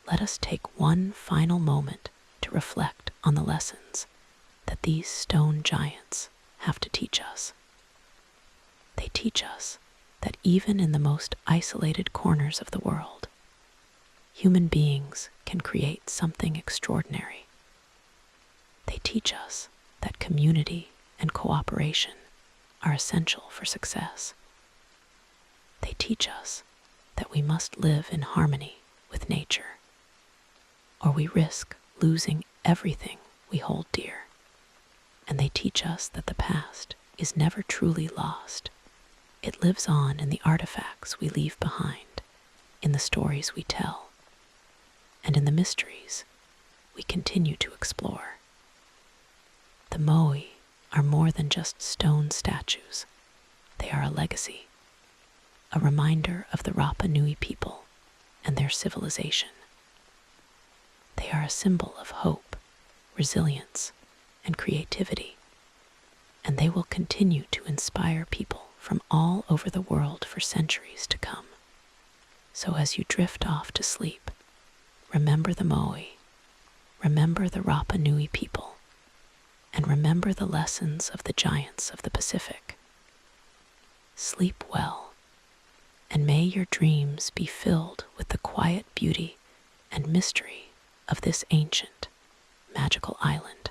let us take one final moment to reflect on the lessons that these stone giants have to teach us. They teach us that even in the most isolated corners of the world, human beings can create something extraordinary. They teach us that community and cooperation are essential for success. They teach us that we must live in harmony with nature, or we risk losing everything we hold dear. And they teach us that the past is never truly lost. It lives on in the artifacts we leave behind, in the stories we tell, and in the mysteries we continue to explore. The Moai are more than just stone statues. They are a legacy, a reminder of the Rapa Nui people and their civilization. They are a symbol of hope, resilience, and creativity, and they will continue to inspire people from all over the world for centuries to come. So as you drift off to sleep, remember the Moai, remember the Rapa Nui people, and remember the lessons of the giants of the Pacific. Sleep well, and may your dreams be filled with the quiet beauty and mystery of this ancient, magical island.